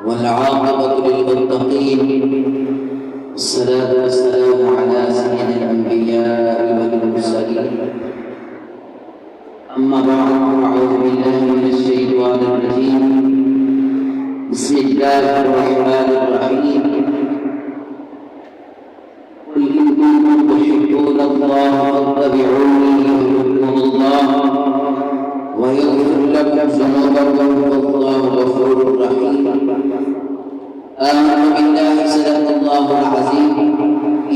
والعاقبة للمتقين، والصلاة والسلام على سيد الأنبياء والمرسلين. أما بعد، أعوذ بالله من الشيطان الرجيم. بسم الله الرحمن الرحيم. قل إن كنتم تحبون الله فاتبعوني يحببكم الله ويغفر لكم ذنوبكم والله غفور رحيم. آمنوا بالله صدق الله العظيم.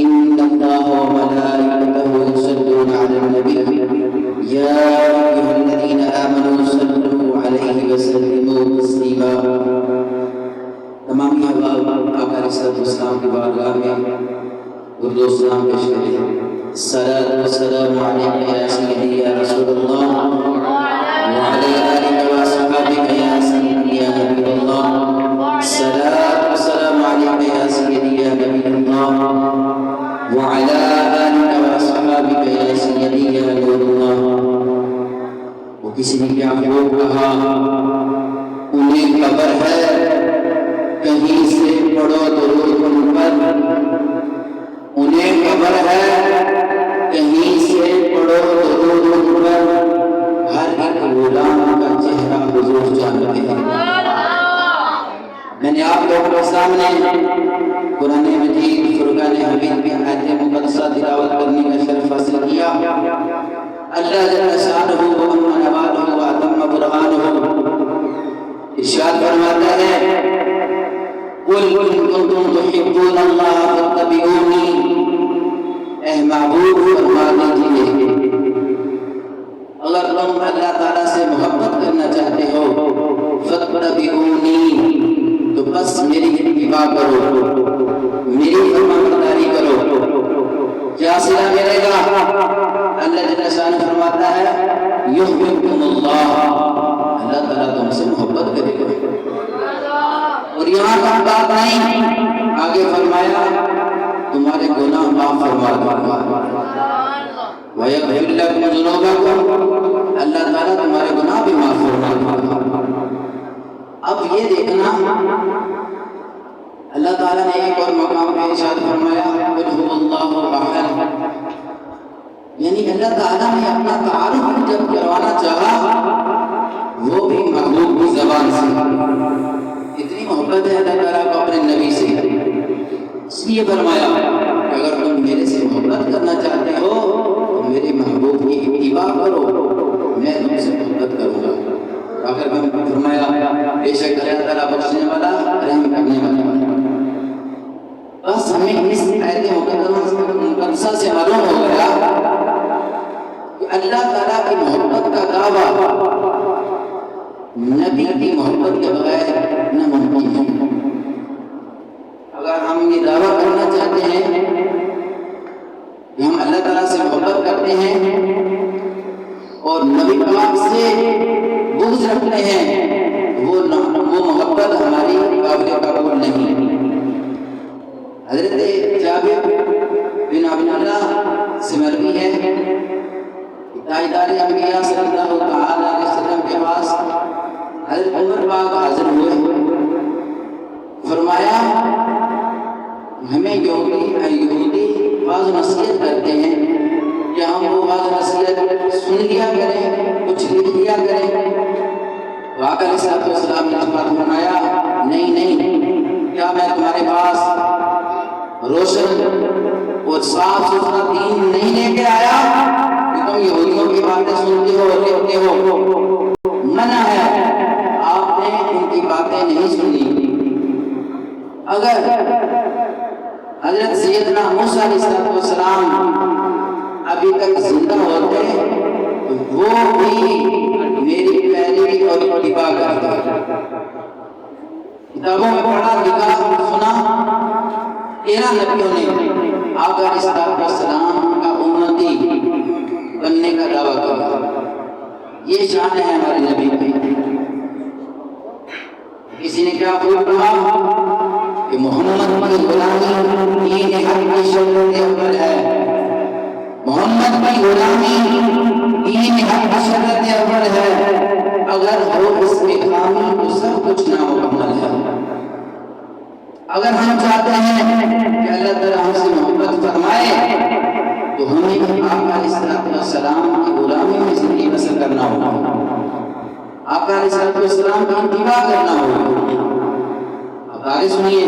إن الله وملائكته يصلون على النبي يا أيها الذين آمنوا صلوا عليه وسلموا تسليما. تمام احباب آقا علیہ السلام کی بارگاہ میں درود و سلام پیش کریں. الصلاۃ والسلام علیک یا سیدی یا رسول اللہ وعلی آلک و اصحابک یا سیدی یا نبی اللہ. الصلاۃ والسلام علیک یا سیدی یا نبی اللہ وعلی آلک و اصحابک یا سیدی یا نور اللہ. وہ کسی نے کیا کہا، انہیں خبر ہے کہیں سے پڑھو درود ان پر. انہیں خبر ہے کہیں سے پڑھو درود ان پر. ہر ایک غلام کا چہرہ حضور جانتے ہیں. میں نے آپ لوگوں کے سامنے قرآن مجید فرقان حمید کی آیت مقدسہ تلاوت کرنے کا شرف حاصل کیا. اللہ جل شانہ و اما نوالہ و اتم برہانہ ارشاد فرماتا ہے، قل ان کنتم تحبون اللہ فاتبعونی. اے محبوب فرما دیجیے، اگر تم اللہ تعالیٰ سے محبت کرنا چاہتے ہو فاتبعونی تو بس میری اتباع کرو، میری فرمانبرداری کرو. کیا صلہ ملے گا؟ اللہ جل شانہ فرماتا ہے یحببکم اللہ، اللہ تعالیٰ تم سے محبت کرے گا. اور یہاں کا بات نہیں، آگے فرمایا تمہارے گناہ معاف فرما دوں گا. وَيَغْفِرْ لَكُمْ ذُنُوبَكُمْ، اللہ تعالیٰ تمہارے گناہ بھی معاف فرما دوں گا. اب یہ دیکھنا، اللہ تعالیٰ نے ایک اور مقام پہ ارشاد فرمایا قُلْ هُوَ اللَّهُ أَحَدٌ. یعنی اللہ تعالیٰ نے اپنا تعارف جب کروانا چاہا وہ بھی محبوب کی زبان سے. اتنی محبت ہے اللہ تعالیٰ کو اپنے نبی سے، اس لیے فرمایا اگر تم میرے سے محبت کرنا چاہتے ہو تو میرے محبوب کی اتباع کرو، میں تم سے محبت کروں گا. آخر میں فرمایا بے شک اللہ تعالیٰ بخشنے والا رحم کرنے والا. بس ہمیں اس آیت مقدسہ سے معلوم ہو گیا کہ اللہ تعالیٰ کی محبت کا دعویٰ نبی کی محبت کے بغیر ناممکن ہے. اگر ہم یہ دعویٰ کرنا چاہتے ہیں کہ ہم اللہ تعالیٰ سے محبت کرتے ہیں اور نبی پاک سے بغض رکھتے ہیں، وہ محبت ہماری قابل قبول نہیں. حضرت جابر بن عبداللہ سے مروی ہے تاجدار انبیاء صلی اللہ تعالی علیہ وسلم کے پاس حضرت عمر پاک حاضر ہوئے. فرمایا ہمیں یہودی بعض نصیحت کرتے ہیں کہ ہم وہ بعض نصیحت سن لیا کریں، کچھ لکھ لیا کریں. آقا علیہ السلام نے فرمایا نہیں، کیا میں تمہارے پاس روشن اور صاف ستھرا دین نہیں لے کے آیا کہ تم یہودیوں کی باتیں سنتے ہو اور لکھتے ہو؟ منع ہے، آپ نے ان کی باتیں نہیں سنی. اگر حضرت سیدنا موسیٰ علیہ السلام ابھی تک زندہ ہوتے تو وہ بھی میری پیروی اور اتباع کرتے. کتابوں میں پڑھا لکھا سنا 13 نبیوں نے آقا علیہ السلام کا امتی بننے کا دعویٰ کیا. یہ شان ہے ہمارے نبی کی. کسی نے کیا کہا کہ محمد کی غلامی دین حق کی شرط اول ہے. محمد کی غلامی دین حق کی شرط اول ہے. اگر ہو اس میں خامی تو سب کچھ نامکمل ہے. اگر ہم چاہتے ہیں کہ اللہ تعالیٰ ہم سے محبت فرمائے تو ہمیں آقا علیہ السلام کی غلامی میں زندگی بسر کرنا ہوگا، آقا علیہ السلام کی اتباع کرنا ہوگا۔ اب آگے سنیے،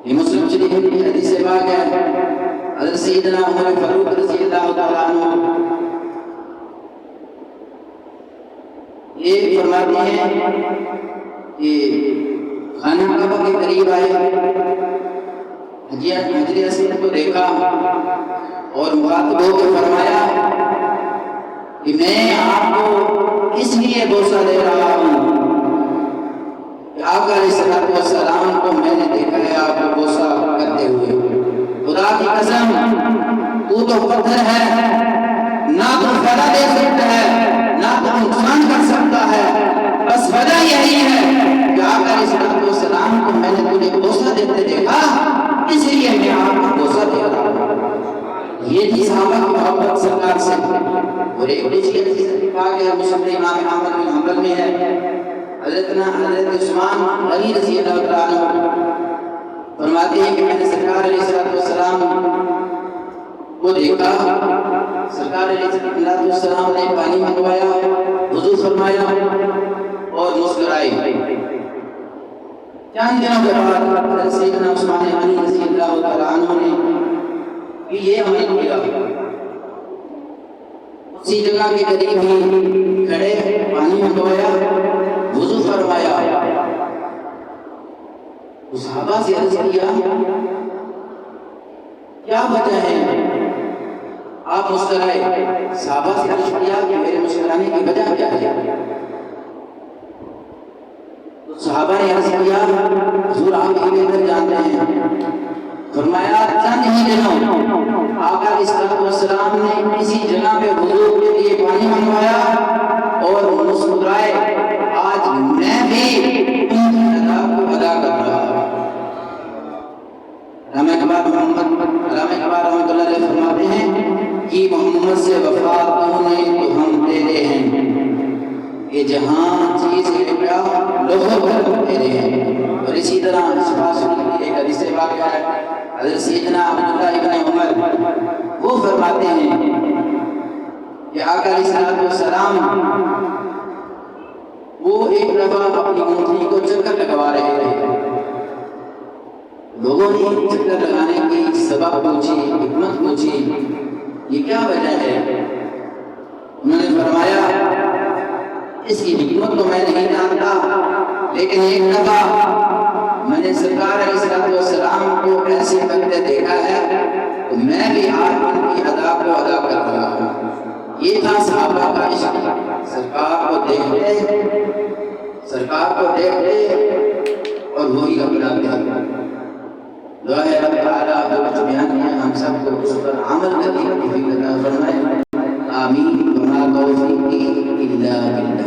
یہ مسلم شریف کی حدیث پاک ہے، حضرت سیدنا عمر فاروق رضی اللہ تعالیٰ عنہ یہ فرماتے ہیں کہ خانہ کعبہ کے قریب آئے، حجر اسود کو دیکھا اور مخاطب ہو کے فرمایا کہ میں آپ کو اس لیے بوسہ دے رہا ہوں کہ آقا علیہ السلام کو میں نے دیکھا ہے آپ کو بوسہ کرتے ہوئے، خدا کی قسم تو پتھر ہے، نہ تو فائدہ دے سکتا ہے نہ تو نقصان کر سکتا ہے، بس وجہ یہی ہے کہ آقا علیہ السلام کو میں نے تجھے بوسہ دیتے دیکھا، اس لیے میں آپ کو بوسہ دے رہا ہوں۔ یہ تھی صحابہ کی محبت سرکار سے۔ اور ایک دوسری حدیث پاک ہے، مسلم امام احمد بن حنبل میں ہے، حضرت عثمان غنی رضی اللہ تعالیٰ عنہ فرماتے ہیں کہ میں نے سرکار علیہ السلام کو دیکھا، سرکار علیہ السلام نے پانی منگوایا، وضو فرمایا اور مسکرائے۔ چند دنوں کے بعد حضرت سیدنا عثمان غنی رضی اللہ تعالیٰ عنہ نے یہ عمل کیا، اسی جگہ کے قریب ہی کھڑے پانی منگوایا، وضو فرمایا۔ صحابہ سے عرض کیا کیا وجہ ہے آپ مسکرائے؟ صحابہ سے عرض کیا کہ میرے مسکرانے کی وجہ کیا ہے؟ تو صحابہ نے عرض کیا حضور آپ ہی بہتر جانتے ہیں۔ فرمایا چند ہی دنوں آقا علیہ السلام نے اسی جگہ پہ وضو کے لیے پانی منگوایا اور مسکرائے، آج میں بھی ان کی ادا کو ادا کر رہا ہوں۔ علامہ اقبال رحمۃ اللہ علیہ فرماتے ہیں کہ محمد سے وفا تو نے تو ہم تیرے ہیں، یہ جہاں چیز ہے کیا لوگوں پر تیرے ہیں۔ اور اسی طرح کی ایک حدیث واقعہ ہے، حضرت سیدنا عبداللہ ابن عمر وہ فرماتے ہیں کہ آقا علیہ السلام وہ ایک دفعہ اپنی اونٹنی کو چکر لگوا رہے تھے، لوگوں نے چکر لگانے کی سبب پوچھی، حکمت پوچھی، یہ کیا وجہ ہے؟ انہوں نے فرمایا اس کی حکمت تو میں نہیں جانتا، لیکن ایک دفعہ میں نے سرکار علیہ السلام کو ایسے کرتے دیکھا ہے تو میں بھی آج ان کی ادا کو ادا کر رہا ہوں۔ یہ تھا صحابہ کا عشق، سرکار کو دیکھتے اور وہی اپنا دیا۔ دعا ہے رب تعالیٰ جو بیان کیا ہم سب کو اس پر عمل کرنے کی توفیق عطا فرمائے، آمین۔ وما توفیقی الا باللہ۔